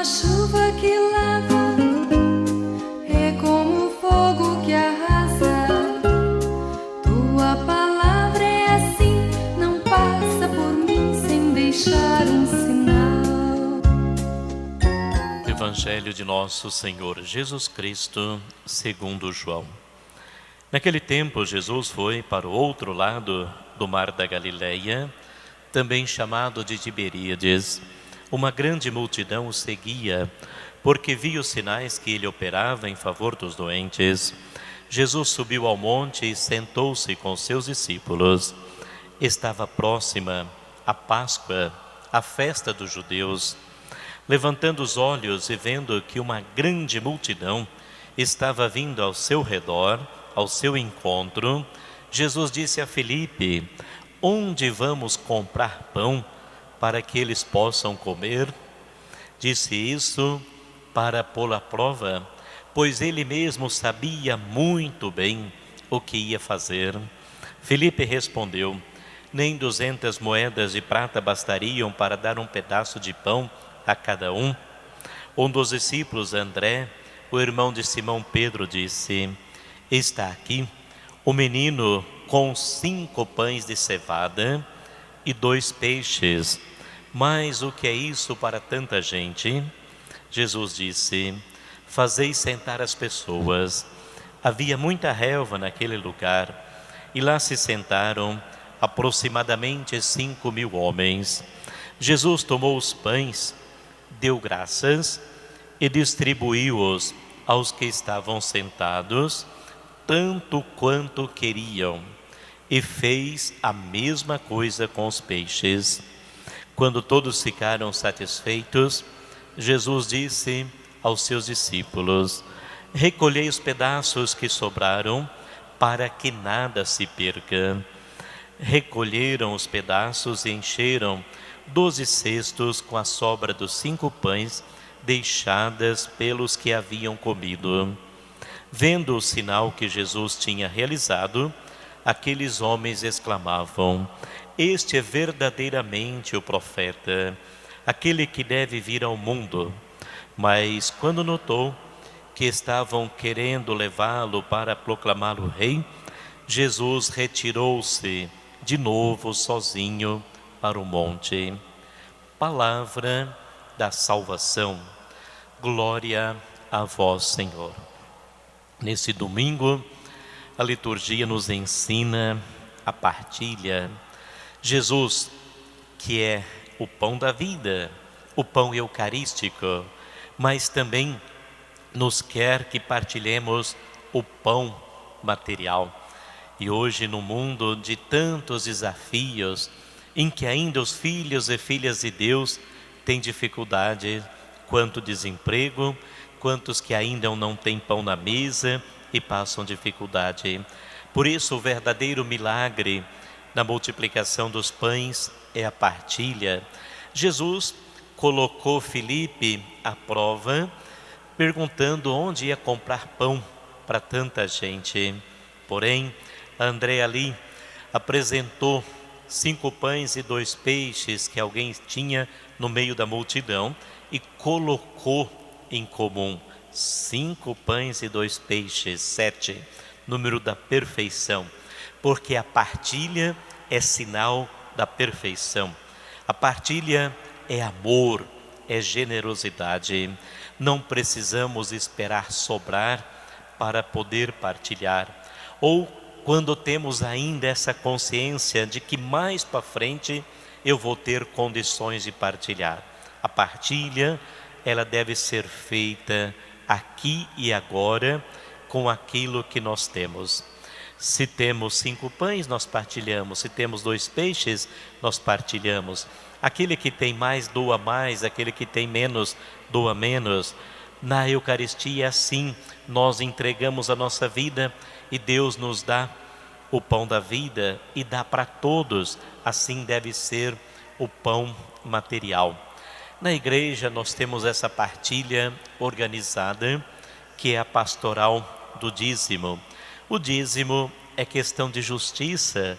chuva que lava, é como fogo que arrasa. Tua palavra é assim, não passa por mim sem deixar um sinal. Evangelho de Nosso Senhor Jesus Cristo, segundo João. Naquele tempo, Jesus foi para o outro lado do mar da Galileia, também chamado de Tiberíades. Uma grande multidão o seguia, porque via os sinais que ele operava em favor dos doentes. Jesus subiu ao monte e sentou-se com seus discípulos. Estava próxima a Páscoa, a festa dos judeus. Levantando os olhos e vendo que uma grande multidão estava vindo ao seu redor, ao seu encontro, Jesus disse a Filipe: onde vamos comprar pão para que eles possam comer? Disse isso para pô-lo à prova, pois ele mesmo sabia muito bem o que ia fazer. Filipe respondeu: nem 200 moedas de prata bastariam para dar um pedaço de pão a cada um? Um dos discípulos, André, o irmão de Simão Pedro, disse: está aqui o menino com 5 pães de cevada e 2 peixes. Mas o que é isso para tanta gente? Jesus disse: fazei sentar as pessoas. Havia muita relva naquele lugar, e lá se sentaram aproximadamente 5.000 homens. Jesus tomou os pães, deu graças e distribuiu-os aos que estavam sentados, tanto quanto queriam, e fez a mesma coisa com os peixes. Quando todos ficaram satisfeitos, Jesus disse aos seus discípulos: recolhei os pedaços que sobraram, para que nada se perca. Recolheram os pedaços e encheram 12 cestos com a sobra dos 5 pães deixadas pelos que haviam comido. Vendo o sinal que Jesus tinha realizado, aqueles homens exclamavam: este é verdadeiramente o profeta, aquele que deve vir ao mundo. Mas quando notou que estavam querendo levá-lo para proclamá-lo rei, Jesus retirou-se de novo sozinho para o monte. Palavra da salvação. Glória a vós, Senhor. Nesse domingo, a liturgia nos ensina a partilha. Jesus, que é o pão da vida, o pão eucarístico, mas também nos quer que partilhemos o pão material. E hoje, no mundo de tantos desafios, em que ainda os filhos e filhas de Deus têm dificuldade, quanto desemprego, quantos que ainda não têm pão na mesa e passam dificuldade. Por isso, o verdadeiro milagre na multiplicação dos pães é a partilha. Jesus colocou Filipe à prova, perguntando onde ia comprar pão para tanta gente. Porém, André ali apresentou 5 pães e 2 peixes que alguém tinha no meio da multidão e colocou em comum. 5 pães e 2 peixes, 7, número da perfeição, porque a partilha é sinal da perfeição. A partilha é amor, é generosidade. Não precisamos esperar sobrar para poder partilhar. Ou quando temos ainda essa consciência de que mais para frente eu vou ter condições de partilhar. A partilha, ela deve ser feita aqui e agora com aquilo que nós temos. Se temos 5 pães, nós partilhamos. Se temos 2 peixes, nós partilhamos. Aquele que tem mais, doa mais. Aquele que tem menos, doa menos. Na Eucaristia, assim, nós entregamos a nossa vida e Deus nos dá o pão da vida e dá para todos. Assim deve ser o pão material. Na igreja, nós temos essa partilha organizada, que é a pastoral do dízimo. O dízimo é questão de justiça.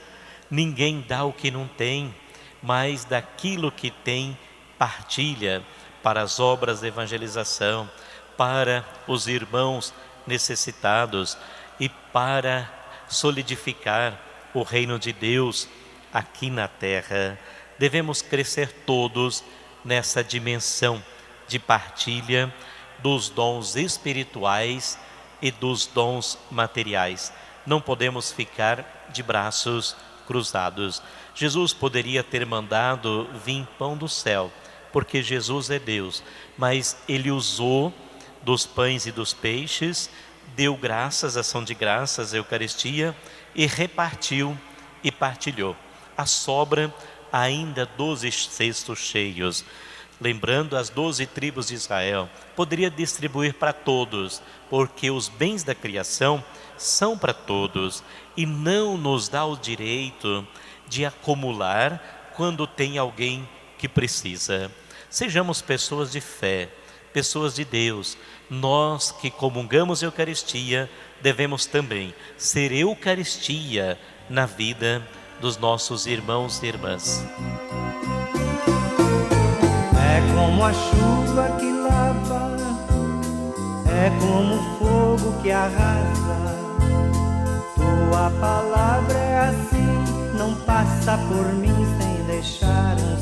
Ninguém dá o que não tem, mas daquilo que tem, partilha para as obras de evangelização, para os irmãos necessitados e para solidificar o reino de Deus aqui na terra. Devemos crescer todos nessa dimensão de partilha dos dons espirituais e dos dons materiais. Não podemos ficar de braços cruzados. Jesus poderia ter mandado vir pão do céu, porque Jesus é Deus, mas Ele usou dos pães e dos peixes, deu graças, ação de graças, a Eucaristia, e repartiu e partilhou. A sobra, ainda 12 cestos cheios. Lembrando as 12 tribos de Israel, poderia distribuir para todos, porque os bens da criação são para todos e não nos dá o direito de acumular quando tem alguém que precisa. Sejamos pessoas de fé, pessoas de Deus. Nós que comungamos a Eucaristia devemos também ser Eucaristia na vida dos nossos irmãos e irmãs. É como a chuva que lava, é como o fogo que arrasa. Tua palavra é assim, não passa por mim sem deixar um